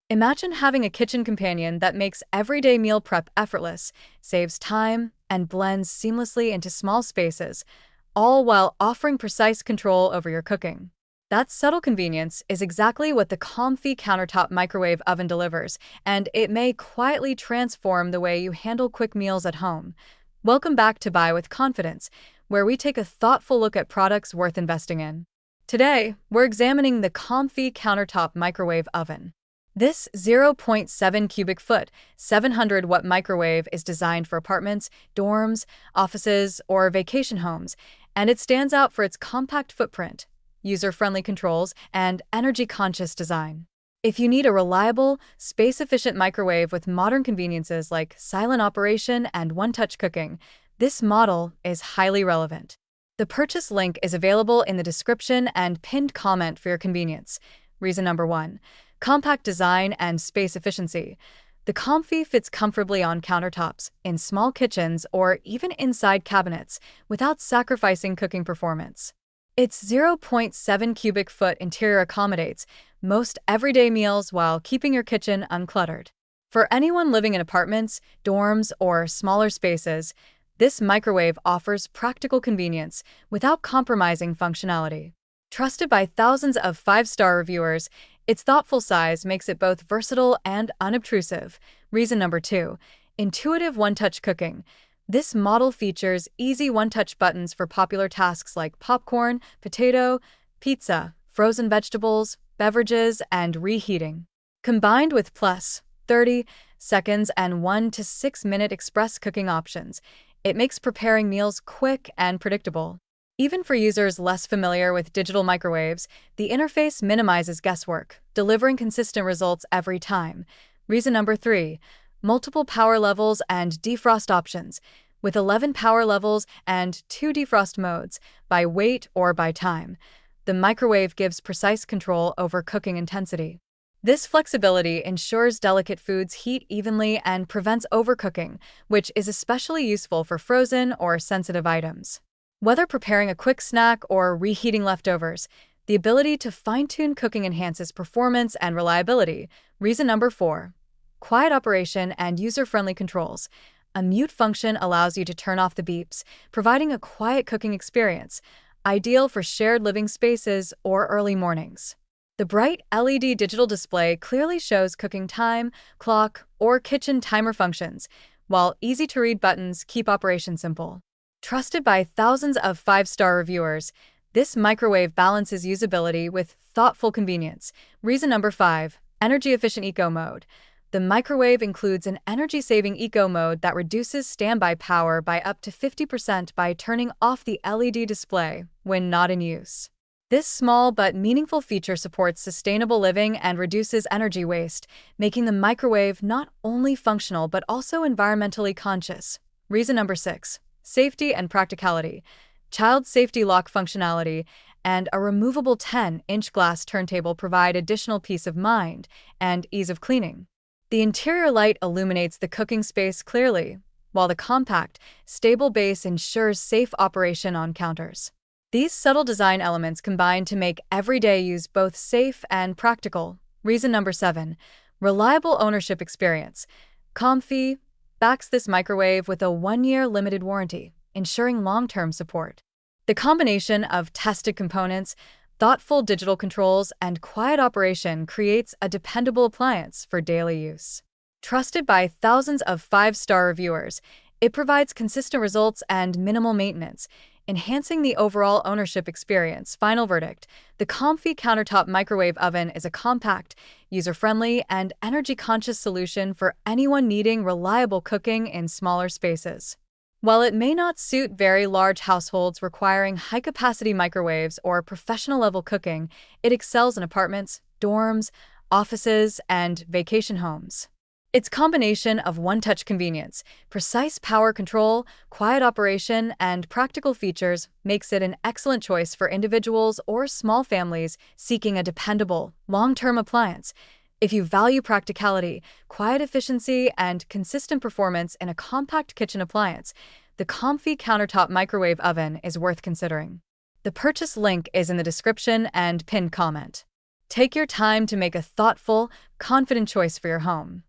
Imagine having a kitchen companion that makes everyday meal prep effortless, saves time, and blends seamlessly into small spaces, all while offering precise control over your cooking. That subtle convenience is exactly what the Comfee Countertop microwave oven delivers, and it may quietly transform the way you handle quick meals at home. Welcome back to Buy with Confidence, where we take a thoughtful look at products worth investing in. Today, we're examining the Comfee Countertop microwave oven. This zero point 0.7 cubic foot, 700-watt microwave is designed for apartments, dorms, offices, or vacation homes, and it stands out for its compact footprint, user-friendly controls, and energy-conscious design. If you need a reliable, space-efficient microwave with modern conveniences like silent operation and one-touch cooking, this model is highly relevant. The purchase link is available in the description and pinned comment for your convenience. Reason number 1. Compact design and space efficiency. The Comfee fits comfortably on countertops, in small kitchens, or even inside cabinets without sacrificing cooking performance. Its 0.7 cubic foot interior accommodates most everyday meals while keeping your kitchen uncluttered. For anyone living in apartments, dorms, or smaller spaces, this microwave offers practical convenience without compromising functionality. Trusted by thousands of 5-star reviewers, its thoughtful size makes it both versatile and unobtrusive. Reason number 2. Intuitive one-touch cooking. This model features easy one-touch buttons for popular tasks like popcorn, potato, pizza, frozen vegetables, beverages, and reheating. Combined with plus 30 seconds and 1 to 6 minute express cooking options, it makes preparing meals quick and predictable. Even for users less familiar with digital microwaves, the interface minimizes guesswork, delivering consistent results every time. Reason number 3. Multiple power levels and defrost options. With 11 power levels and 2 defrost modes, by weight or by time, the microwave gives precise control over cooking intensity. This flexibility ensures delicate foods heat evenly and prevents overcooking, which is especially useful for frozen or sensitive items. Whether preparing a quick snack or reheating leftovers, the ability to fine-tune cooking enhances performance and reliability. Reason number 4. Quiet operation and user-friendly controls. A mute function allows you to turn off the beeps, providing a quiet cooking experience, ideal for shared living spaces or early mornings. The bright LED digital display clearly shows cooking time, clock, or kitchen timer functions, while easy-to-read buttons keep operation simple. Trusted by thousands of 5-star reviewers, this microwave balances usability with thoughtful convenience. Reason number 5. Energy-efficient eco mode. The microwave includes an energy-saving eco mode that reduces standby power by up to 50% by turning off the LED display when not in use. This small but meaningful feature supports sustainable living and reduces energy waste, making the microwave not only functional but also environmentally conscious. Reason number 6. Safety and practicality. Child safety lock functionality and a removable 10-inch glass turntable provide additional peace of mind and ease of cleaning. The interior light illuminates the cooking space clearly, while the compact, stable base ensures safe operation on counters. These subtle design elements combine to make everyday use both safe and practical. Reason number 7. Reliable ownership experience. Comfee backs this microwave with a 1-year limited warranty, ensuring long-term support. The combination of tested components, thoughtful digital controls, and quiet operation creates a dependable appliance for daily use. Trusted by thousands of 5-star reviewers, it provides consistent results and minimal maintenance, enhancing the overall ownership experience. Final verdict: the Comfee Countertop Microwave Oven is a compact, user-friendly, and energy-conscious solution for anyone needing reliable cooking in smaller spaces. While it may not suit very large households requiring high-capacity microwaves or professional-level cooking, it excels in apartments, dorms, offices, and vacation homes. Its combination of one-touch convenience, precise power control, quiet operation, and practical features makes it an excellent choice for individuals or small families seeking a dependable, long-term appliance. If you value practicality, quiet efficiency, and consistent performance in a compact kitchen appliance, the Comfee Countertop Microwave Oven is worth considering. The purchase link is in the description and pinned comment. Take your time to make a thoughtful, confident choice for your home.